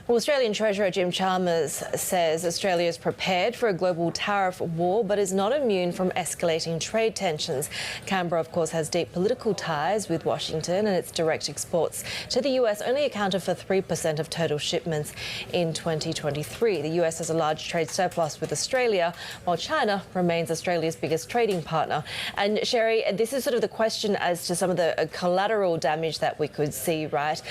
Well, Australian Treasurer Jim Chalmers says Australia is prepared for a global tariff war but is not immune from escalating trade tensions. Canberra, of course, has deep political ties with Washington, and its direct exports to the US only accounted for 3% of total shipments in 2023. The US has a large trade surplus with Australia, while China remains Australia's biggest trading partner. And Sherry, this is sort of the question as to some of the collateral damage that we could see, right?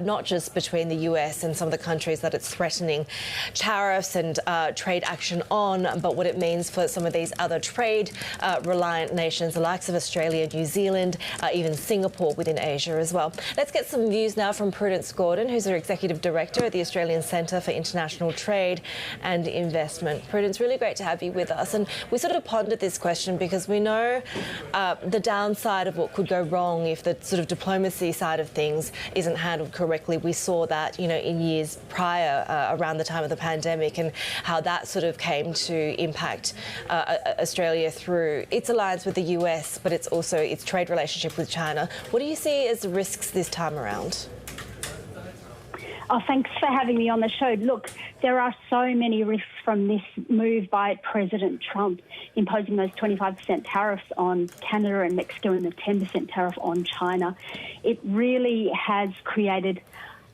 Not just between the US and some of the countries that it's threatening tariffs and trade action on, but what it means for some of these other trade-reliant nations, the likes of Australia, New Zealand, even Singapore within Asia as well. Let's get some views now from Prudence Gordon, who's the Executive Director at the Australian Centre for International Trade and Investment. Prudence, really great to have you with us. And we sort of pondered this question because we know the downside of what could go wrong if the sort of diplomacy side of things isn't handled correctly. We saw that, in years prior, around the time of the pandemic, and how that sort of came to impact Australia through its alliance with the US, but it's also its trade relationship with China. What do you see as the risks this time around? Oh, thanks for having me on the show. Look, there are so many risks from this move by President Trump imposing those 25% tariffs on Canada and Mexico and the 10% tariff on China. It really has created,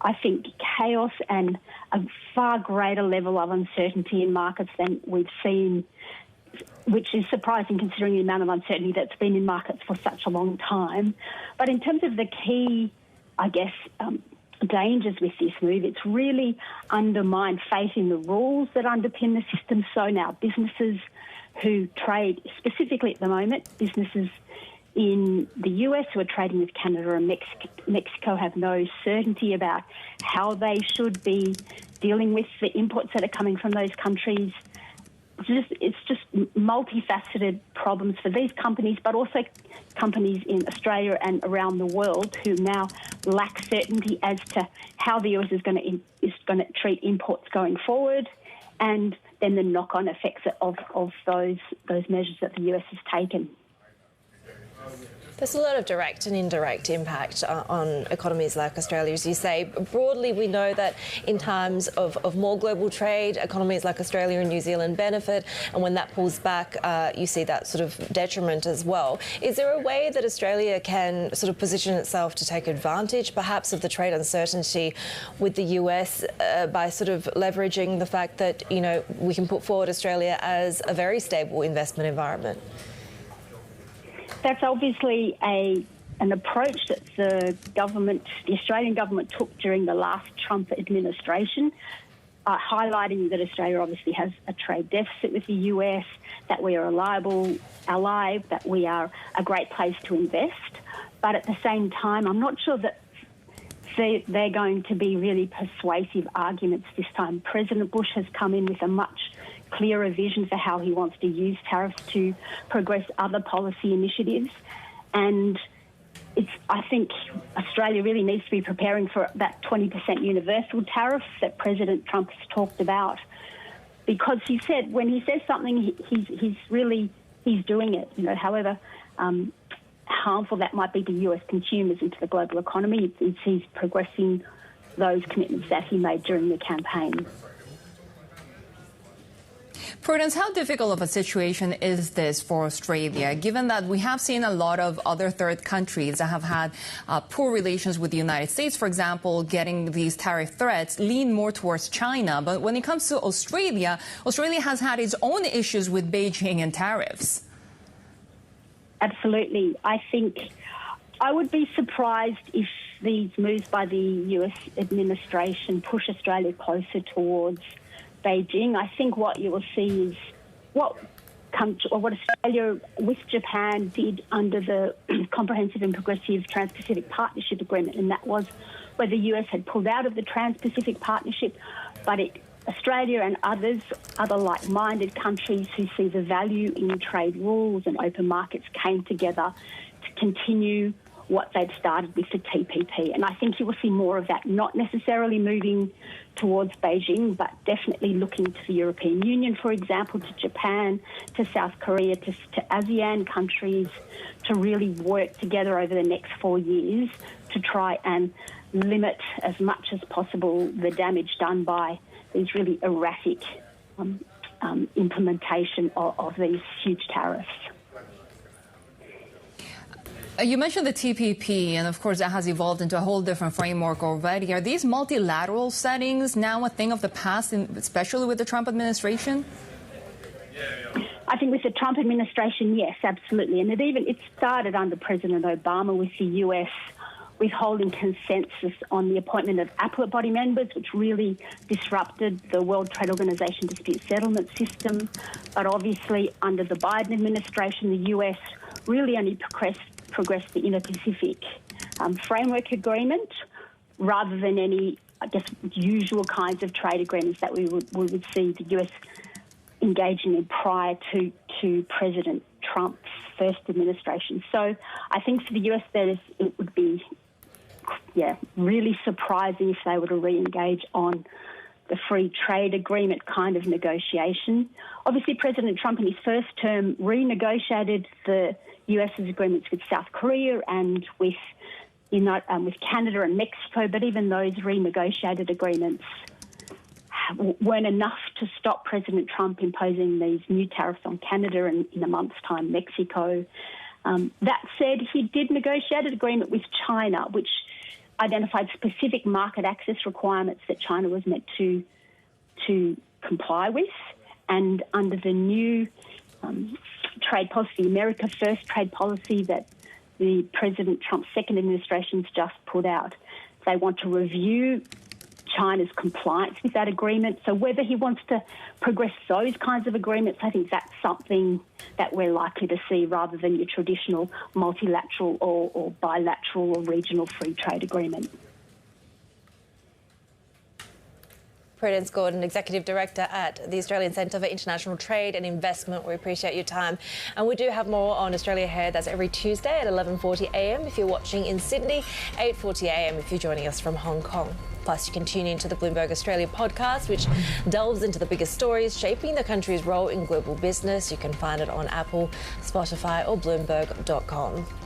I think, chaos and a far greater level of uncertainty in markets than we've seen, which is surprising considering the amount of uncertainty that's been in markets for such a long time. But in terms of the key, dangers with this move, it's really undermined faith in the rules that underpin the system. So now businesses who trade, specifically at the moment, businesses in the US who are trading with Canada and Mexico have no certainty about how they should be dealing with the imports that are coming from those countries. It's just multifaceted problems for these companies, but also companies in Australia and around the world who now lack certainty as to how the US is going to treat imports going forward, and then the knock-on effects of those measures that the US has taken. There's a lot of direct and indirect impact on economies like Australia, as you say. Broadly, we know that in times of more global trade, economies like Australia and New Zealand benefit, and when that pulls back, you see that sort of detriment as well. Is there a way that Australia can sort of position itself to take advantage, perhaps, of the trade uncertainty with the US by sort of leveraging the fact that, we can put forward Australia as a very stable investment environment? That's obviously an approach that the Australian government took during the last Trump administration, highlighting that Australia obviously has a trade deficit with the US, that we are a reliable ally, that we are a great place to invest. But at the same time, I'm not sure that they're going to be really persuasive arguments this time. President Bush has come in with a much clearer vision for how he wants to use tariffs to progress other policy initiatives. And I think Australia really needs to be preparing for that 20% universal tariff that President Trump has talked about. Because when he says something, he's doing it. However harmful that might be to US consumers and to the global economy, he's progressing those commitments that he made during the campaign. Prudence, how difficult of a situation is this for Australia, given that we have seen a lot of other third countries that have had poor relations with the United States, for example, getting these tariff threats lean more towards China. But when it comes to Australia, Australia has had its own issues with Beijing and tariffs. Absolutely. I think I would be surprised if these moves by the US administration push Australia closer towards Beijing. I think what you will see is what Australia with Japan did under the Comprehensive and Progressive Trans-Pacific Partnership Agreement, and that was where the US had pulled out of the Trans-Pacific Partnership, but Australia and other like-minded countries who see the value in trade rules and open markets came together to continue what they'd started with the TPP. And I think you will see more of that, not necessarily moving towards Beijing, but definitely looking to the European Union, for example, to Japan, to South Korea, to ASEAN countries to really work together over the next 4 years to try and limit as much as possible the damage done by these really erratic implementation of these huge tariffs. You mentioned the TPP, and of course that has evolved into a whole different framework already. Are these multilateral settings now a thing of the past, especially with the Trump administration? I think with the Trump administration, yes, absolutely. And it started under President Obama with the US withholding consensus on the appointment of appellate body members, which really disrupted the World Trade Organization dispute settlement system. But obviously, under the Biden administration, the US really only progressed the Indo-Pacific framework agreement rather than any, I guess, usual kinds of trade agreements that we would see the US engaging in prior to President Trump's first administration. So I think for the US, it would be really surprising if they were to re-engage on the free trade agreement kind of negotiation. Obviously, President Trump in his first term renegotiated the US's agreements with South Korea and with Canada and Mexico, but even those renegotiated agreements weren't enough to stop President Trump imposing these new tariffs on Canada and in a month's time Mexico. That said, he did negotiate an agreement with China, which identified specific market access requirements that China was meant to comply with. And under the new trade policy, America First trade policy that the President Trump's second administration's just put out, they want to review China's compliance with that agreement. So whether he wants to progress those kinds of agreements, I think that's something that we're likely to see rather than your traditional multilateral or bilateral or regional free trade agreement. Prudence Gordon, Executive Director at the Australian Centre for International Trade and Investment. We appreciate your time. And we do have more on Australia Ahead. That's every Tuesday at 11:40am if you're watching in Sydney, 8:40am if you're joining us from Hong Kong. Plus, you can tune into the Bloomberg Australia podcast, which delves into the biggest stories shaping the country's role in global business. You can find it on Apple, Spotify or Bloomberg.com.